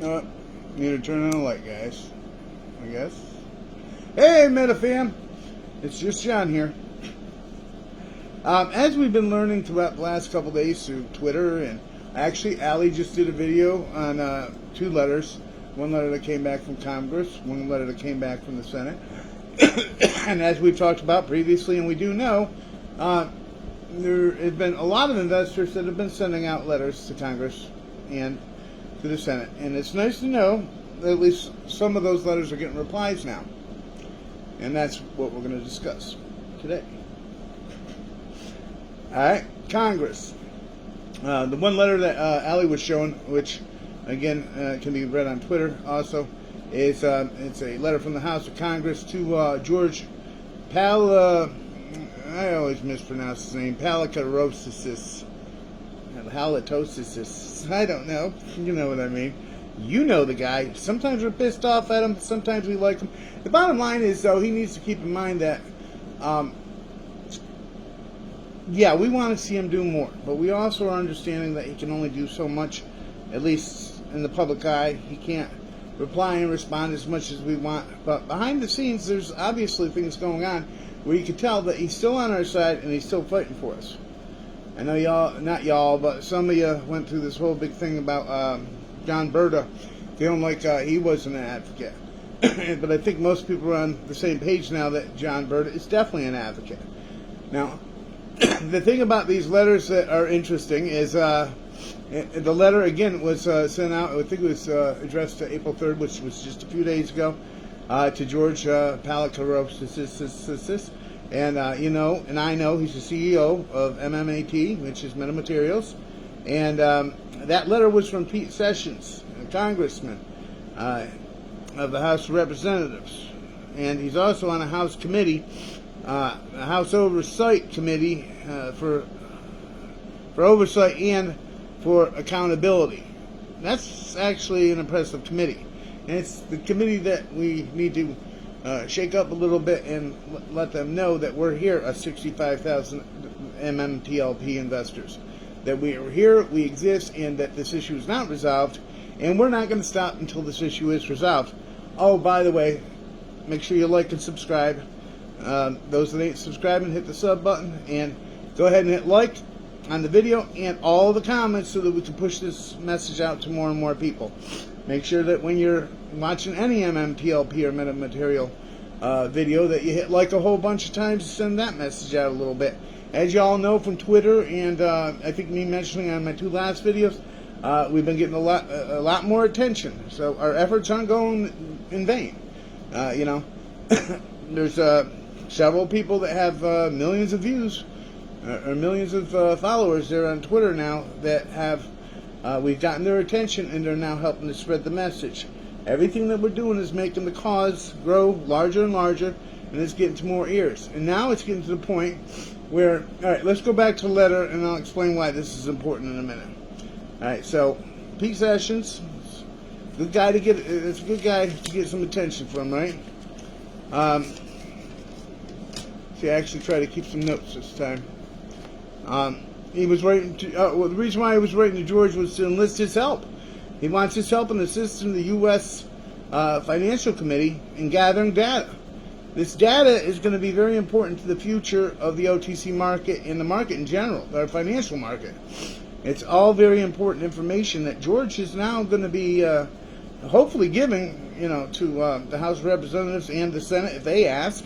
Need to turn on the light, guys. I guess. Hey, MetaFam! It's just John here. As we've been learning throughout the last couple days through Twitter, and actually, Allie just did a video on 2 letters. One letter that came back from Congress, one letter that came back from the Senate. And as we've talked about previously, and we do know, there have been a lot of investors that have been sending out letters to Congress and to the Senate. And it's nice to know that at least some of those letters are getting replies now. And that's what we're going to discuss today. Alright, Congress. The one letter that Allie was showing, which again can be read on Twitter also, is it's a letter from the House of Congress to George I always mispronounce his name, Palakarosis. Halitosis. I don't know. You know what I mean. You know the guy. Sometimes we're pissed off at him, sometimes we like him. The bottom line is, though, he needs to keep in mind that yeah, we want to see him do more, but we also are understanding that he can only do so much, at least in the public eye. He can't reply and respond as much as we want, but behind the scenes there's obviously things going on where you can tell that he's still on our side and he's still fighting for us. I know y'all, not y'all, but some of you went through this whole big thing about John Berta feeling like he wasn't an advocate. But I think most people are on the same page now that John Berta is definitely an advocate. Now, the thing about these letters that are interesting is the letter, again, was sent out, I think it was addressed to April 3rd, which was just a few days ago, to George Palakarosis. And, you know, and I know he's the CEO of MMAT, which is Metamaterials. And that letter was from Pete Sessions, a congressman of the House of Representatives. And he's also on a House committee, a House Oversight Committee for oversight and for accountability. That's actually an impressive committee. And it's the committee that we need to shake up a little bit and let them know that we're here, 65,000 MMTLP investors. That we are here, we exist, and that this issue is not resolved. And we're not going to stop until this issue is resolved. Oh, by the way, make sure you like and subscribe. Those that ain't subscribing, hit the sub button. And go ahead and hit like on the video and all the comments so that we can push this message out to more and more people. Make sure that when you're watching any MMTLP or metamaterial video that you hit like a whole bunch of times to send that message out a little bit. As you all know from Twitter and I think me mentioning on my 2 last videos, we've been getting a lot more attention. So our efforts aren't going in vain. You know, there's several people that have millions of views or millions of followers there on Twitter now that have we've gotten their attention, and they're now helping to spread the message. Everything that we're doing is making the cause grow larger and larger, and it's getting to more ears. And now it's getting to the point where, all right, let's go back to the letter, and I'll explain why this is important in a minute. All right, so Pete Sessions, good guy to get. It's a good guy to get some attention from, right? See, I actually try to keep some notes this time. He was writing to, well, the reason why he was writing to George was to enlist his help. He wants his help in assisting the U.S. Financial Committee in gathering data. This data is going to be very important to the future of the OTC market and the market in general, our financial market. It's all very important information that George is now going to be hopefully giving, you know, to the House of Representatives and the Senate if they ask.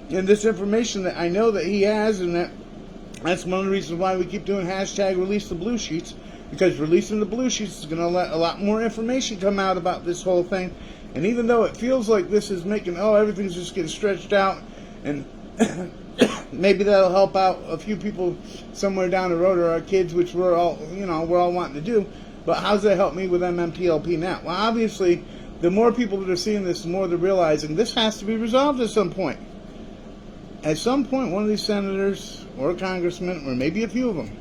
And this information that I know that he has, and that's one of the reasons why we keep doing hashtag release the blue sheets, because releasing the blue sheets is going to let a lot more information come out about this whole thing. And even though it feels like this is making, everything's just getting stretched out, and maybe that'll help out a few people somewhere down the road, or our kids, which we're all wanting to do. But how's that help me with MMTLP now? Well, obviously, the more people that are seeing this, the more they're realizing this has to be resolved at some point. At some point, one of these senators or congressmen, or maybe a few of them,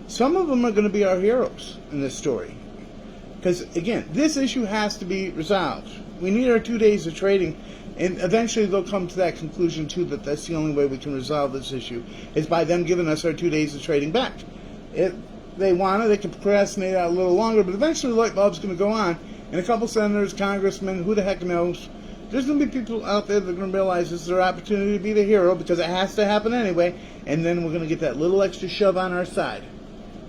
some of them are going to be our heroes in this story. Because, again, this issue has to be resolved. We need our 2 days of trading, and eventually they'll come to that conclusion, too, that that's the only way we can resolve this issue, is by them giving us our 2 days of trading back. they want to, they can procrastinate out a little longer, but eventually the light bulb's going to go on, and a couple senators, congressmen, who the heck knows, there's going to be people out there that are going to realize this is their opportunity to be the hero, because it has to happen anyway, and then we're going to get that little extra shove on our side.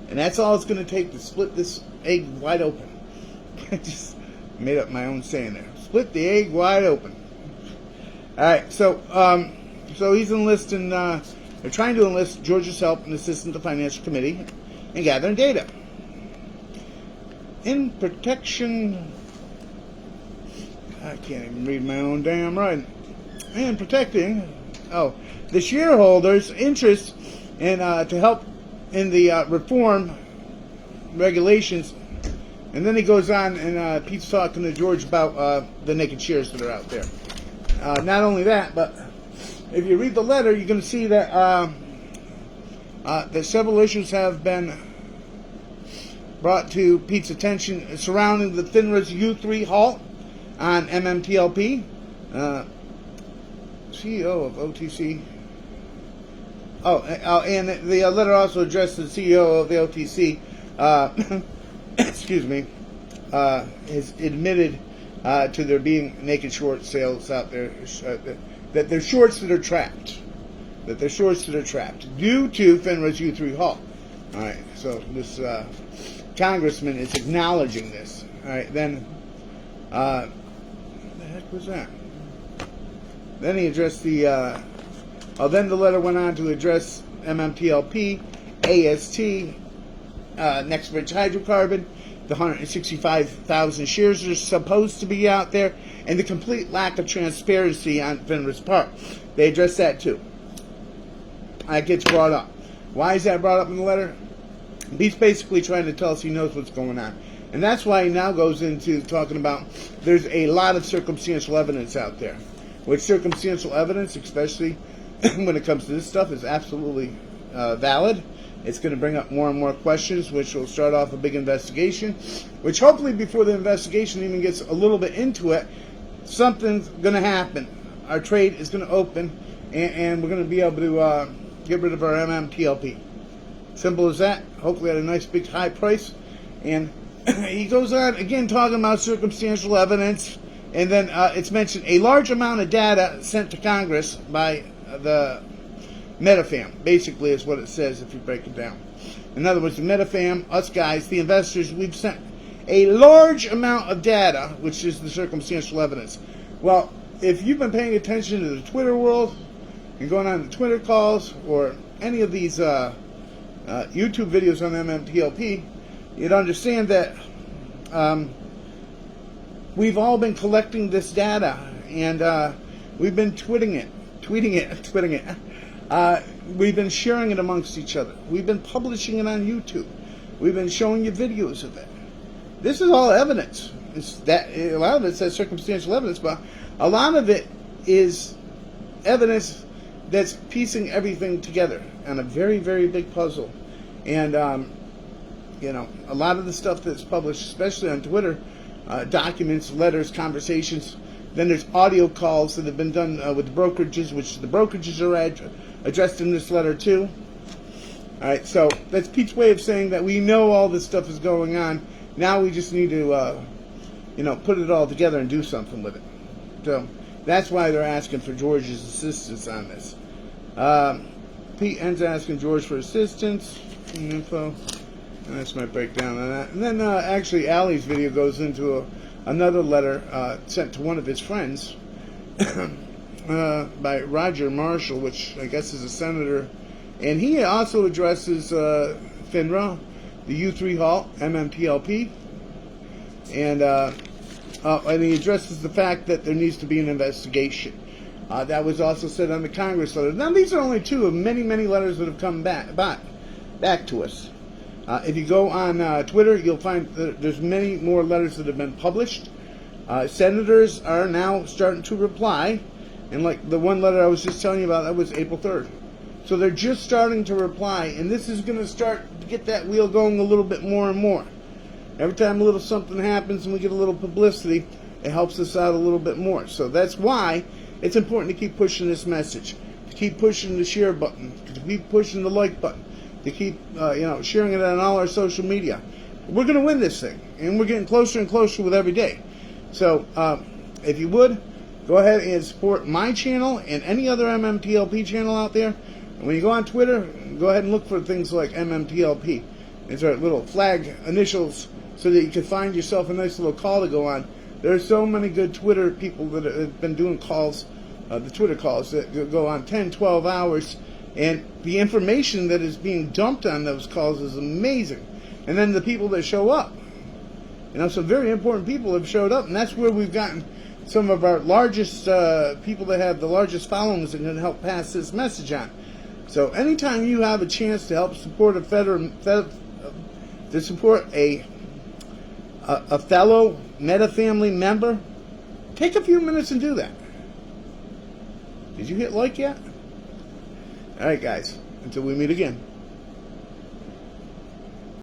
And that's all it's going to take to split this egg wide open. I just made up my own saying there. Split the egg wide open. All right, so he's enlisting, they're trying to enlist George's help and assist the Financial Committee in gathering data. In protection, I can't even read my own damn writing. And protecting, the shareholders' interest in to help in the reform regulations. And then he goes on, and Pete's talking to George about the naked shares that are out there. Not only that, but if you read the letter, you're going to see that that several issues have been brought to Pete's attention surrounding the FINRA's U3 HALT on MMTLP. CEO of OTC. And the letter also addressed the CEO of the OTC. Excuse me. Has admitted to there being naked short sales out there, that they're shorts that are trapped. That they're shorts that are trapped due to FINRA's U3 HALT. All right, so this congressman is acknowledging this. All right, then, what the heck was that? Then he addressed the, then the letter went on to address MMTLP, AST, Next Rich Hydrocarbon, the 165,000 shares that are supposed to be out there, and the complete lack of transparency on FINRA's part. They addressed that too. That gets brought up. Why is that brought up in the letter? He's basically trying to tell us he knows what's going on. And that's why he now goes into talking about there's a lot of circumstantial evidence out there. Which circumstantial evidence, especially when it comes to this stuff, is absolutely valid. It's going to bring up more and more questions, which will start off a big investigation, which hopefully before the investigation even gets a little bit into it, something's going to happen. Our trade is going to open, and we're going to be able to get rid of our MMTLP. Simple as that. Hopefully at a nice big high price. And he goes on, again, talking about circumstantial evidence, and then it's mentioned a large amount of data sent to Congress by the MetaFam, basically is what it says if you break it down. In other words, the MetaFam, us guys, the investors, we've sent a large amount of data, which is the circumstantial evidence. Well, if you've been paying attention to the Twitter world and going on the Twitter calls or any of these YouTube videos on MMTLP, you'd understand that we've all been collecting this data, and we've been tweeting it. We've been sharing it amongst each other. We've been publishing it on YouTube. We've been showing you videos of it. This is all evidence. A lot of it says circumstantial evidence, but a lot of it is evidence that's piecing everything together on a very, very big puzzle. And, a lot of the stuff that's published, especially on Twitter, documents, letters, conversations. Then there's audio calls that have been done with the brokerages, which the brokerages are addressed in this letter too. All right, so that's Pete's way of saying that we know all this stuff is going on. Now we just need to, put it all together and do something with it. So that's why they're asking for George's assistance on this. Pete ends asking George for assistance and info. And that's my breakdown on that. And then actually Allie's video goes into another letter sent to one of his friends by Roger Marshall, which I guess is a senator. And he also addresses FINRA, the U3 HALT, MMTLP, and he addresses the fact that there needs to be an investigation. That was also said on the Congress letter. Now, these are only two of many, many letters that have come back to us. If you go on Twitter, you'll find that there's many more letters that have been published. Senators are now starting to reply. And like the one letter I was just telling you about, that was April 3rd. So they're just starting to reply. And this is going to start to get that wheel going a little bit more and more. Every time a little something happens and we get a little publicity, it helps us out a little bit more. So that's why it's important to keep pushing this message. To keep pushing the share button. To keep pushing the like button. to keep sharing it on all our social media. We're going to win this thing, and we're getting closer and closer with every day. So if you would, go ahead and support my channel and any other MMTLP channel out there. And when you go on Twitter, go ahead and look for things like MMTLP. These are little flag initials so that you can find yourself a nice little call to go on. There are so many good Twitter people that have been doing calls, the Twitter calls that go on 10, 12 hours. And the information that is being dumped on those calls is amazing. And then the people that show up. Some very important people have showed up, and that's where we've gotten some of our largest people that have the largest followings and can help pass this message on. So anytime you have a chance to help support a fellow Meta family member, take a few minutes and do that. Did you hit like yet? All right, guys. Until we meet again.